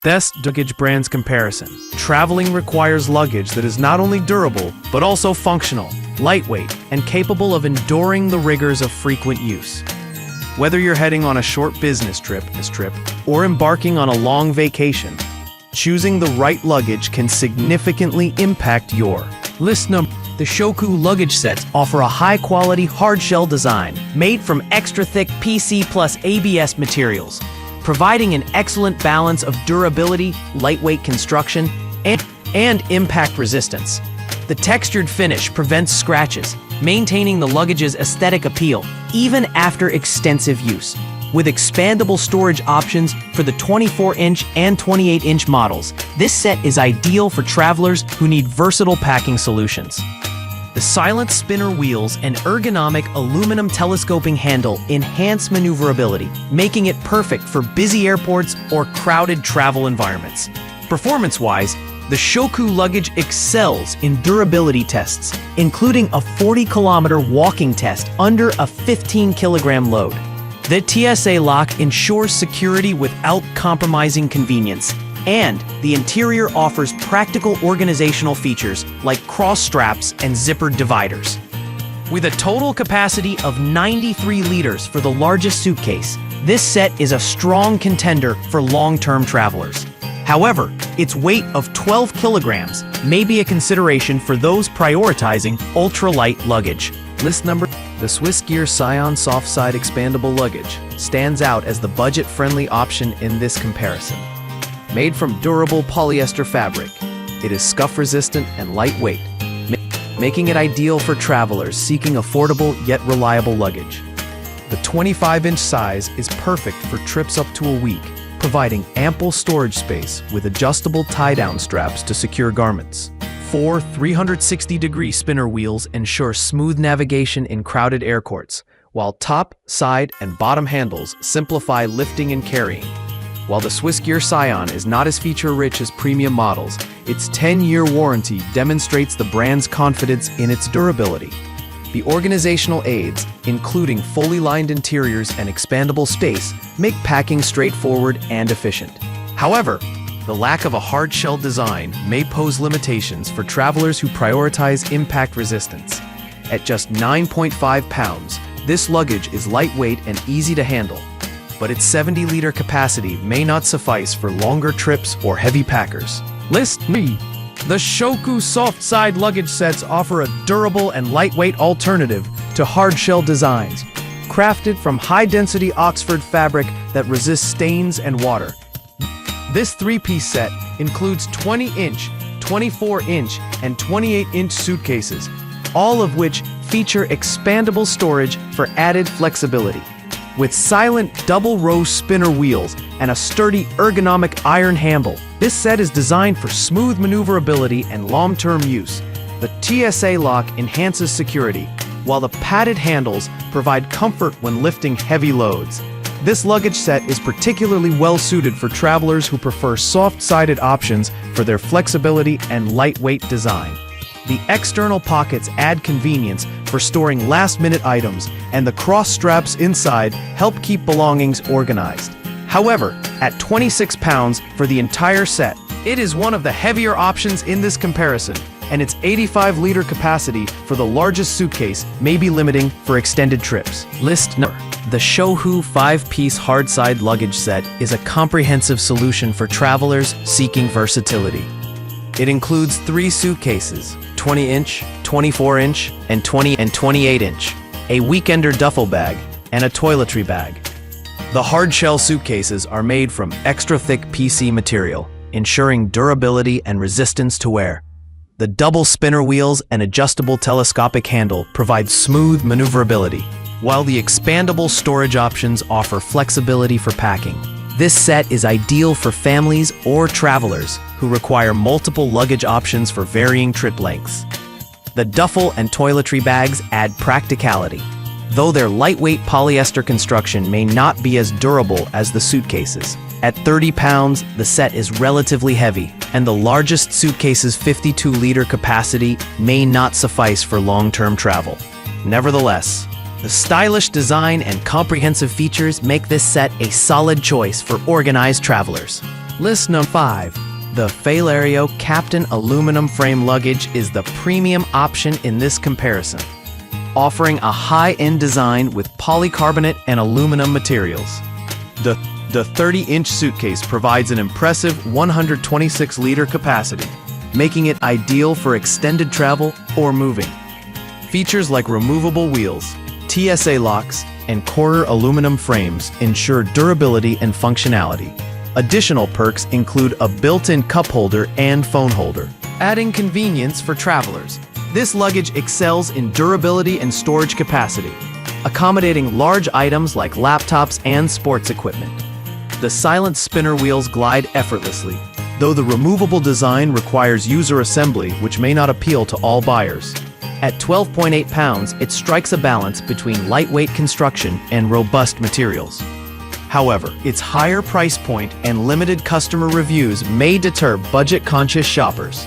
Best luggage brands comparison. Traveling requires luggage that is not only durable, but also functional, lightweight, and capable of enduring the rigors of frequent use. Whether you're heading on a short business trip, or embarking on a long vacation, choosing the right luggage can significantly impact your list number. The Shell luggage sets offer a high-quality hard-shell design made from extra-thick PC plus ABS materials, providing an excellent balance of durability, lightweight construction, and impact resistance. The textured finish prevents scratches, maintaining the luggage's aesthetic appeal, even after extensive use. With expandable storage options for the 24-inch and 28-inch models, this set is ideal for travelers who need versatile packing solutions. The silent spinner wheels and ergonomic aluminum telescoping handle enhance maneuverability, making it perfect for busy airports or crowded travel environments. Performance-wise, the Shell luggage excels in durability tests, including a 40-kilometer walking test under a 15-kilogram load. The TSA lock ensures security without compromising convenience, and the interior offers practical organizational features like cross straps and zippered dividers. With a total capacity of 93 liters for the largest suitcase, this set is a strong contender for long-term travelers. However, its weight of 12 kilograms may be a consideration for those prioritizing ultralight luggage. List number. The Swissgear Scion soft-side expandable luggage stands out as the budget-friendly option in this comparison. Made from durable polyester fabric, it is scuff-resistant and lightweight, making it ideal for travelers seeking affordable yet reliable luggage. The 25-inch size is perfect for trips up to a week, providing ample storage space with adjustable tie-down straps to secure garments. 4 360-degree spinner wheels ensure smooth navigation in crowded airports, while top, side, and bottom handles simplify lifting and carrying. While the Swissgear Scion is not as feature-rich as premium models, its 10-year warranty demonstrates the brand's confidence in its durability. The organizational aids, including fully lined interiors and expandable space, make packing straightforward and efficient. However, the lack of a hard-shell design may pose limitations for travelers who prioritize impact resistance. At just 9.5 pounds, this luggage is lightweight and easy to handle, but its 70-liter capacity may not suffice for longer trips or heavy packers. List 3. The Shell soft-side luggage sets offer a durable and lightweight alternative to hard-shell designs, crafted from high-density Oxford fabric that resists stains and water. This three-piece set includes 20-inch, 24-inch, and 28-inch suitcases, all of which feature expandable storage for added flexibility. With silent double-row spinner wheels and a sturdy ergonomic iron handle, this set is designed for smooth maneuverability and long-term use. The TSA lock enhances security, while the padded handles provide comfort when lifting heavy loads. This luggage set is particularly well-suited for travelers who prefer soft-sided options for their flexibility and lightweight design. The external pockets add convenience for storing last-minute items, and the cross straps inside help keep belongings organized. However, at 26 pounds for the entire set, it is one of the heavier options in this comparison, and its 85-liter capacity for the largest suitcase may be limiting for extended trips. List number. The Shell 5-piece hard-side luggage set is a comprehensive solution for travelers seeking versatility. It includes 3 suitcases, 20-inch, 24-inch, and 28-inch, a weekender duffel bag, and a toiletry bag. The hard-shell suitcases are made from extra-thick PC material, ensuring durability and resistance to wear. The double spinner wheels and adjustable telescopic handle provide smooth maneuverability, while the expandable storage options offer flexibility for packing. This set is ideal for families or travelers who require multiple luggage options for varying trip lengths. The duffel and toiletry bags add practicality, though their lightweight polyester construction may not be as durable as the suitcases. At 30 pounds, the set is relatively heavy, and the largest suitcase's 52-liter capacity may not suffice for long-term travel. Nevertheless, the stylish design and comprehensive features make this set a solid choice for organized travelers. List number 5. The Failario Captain Aluminum Frame Luggage is the premium option in this comparison, offering a high-end design with polycarbonate and aluminum materials. The 30-inch suitcase provides an impressive 126-liter capacity, making it ideal for extended travel or moving. Features like removable wheels, TSA locks, and quarter aluminum frames ensure durability and functionality. Additional perks include a built-in cup holder and phone holder, adding convenience for travelers. This luggage excels in durability and storage capacity, accommodating large items like laptops and sports equipment. The silent spinner wheels glide effortlessly, though the removable design requires user assembly, which may not appeal to all buyers. At 12.8 pounds, it strikes a balance between lightweight construction and robust materials. However, its higher price point and limited customer reviews may deter budget-conscious shoppers.